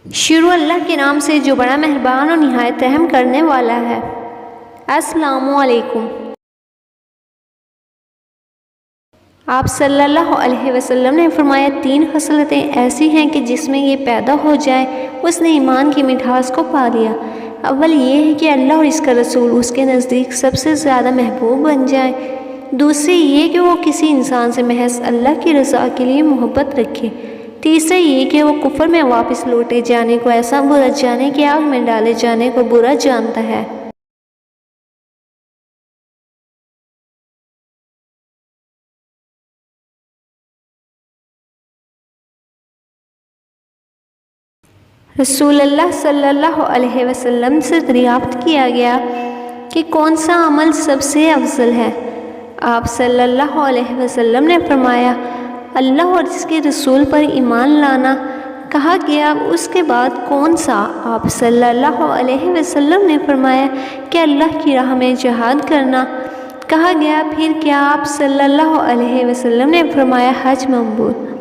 شروع اللہ کے نام سے جو بڑا مہربان اور نہایت رحم کرنے والا ہے۔ السلام علیکم۔ آپ صلی اللہ علیہ وسلم نے فرمایا 3 خصلتیں ایسی ہیں کہ جس میں یہ پیدا ہو جائے اس نے ایمان کی مٹھاس کو پا لیا۔ اول یہ ہے کہ اللہ اور اس کا رسول اس کے نزدیک سب سے زیادہ محبوب بن جائے۔ دوسری یہ کہ وہ کسی انسان سے محض اللہ کی رضا کے لیے محبت رکھے۔ تیسرا یہ کہ وہ کفر میں واپس لوٹے جانے کو ایسا برا جانے کہ آگ میں ڈالے جانے کو برا جانتا ہے۔ رسول اللہ صلی اللہ علیہ وسلم سے دریافت کیا گیا کہ کون سا عمل سب سے افضل ہے؟ آپ صلی اللہ علیہ وسلم نے فرمایا اللہ اور اس کے رسول پر ایمان لانا۔ کہا گیا اس کے بعد کون سا؟ آپ صلی اللہ علیہ وسلم نے فرمایا کہ اللہ کی راہ میں جہاد کرنا۔ کہا گیا پھر کیا؟ آپ صلی اللہ علیہ وسلم نے فرمایا حج مبرور۔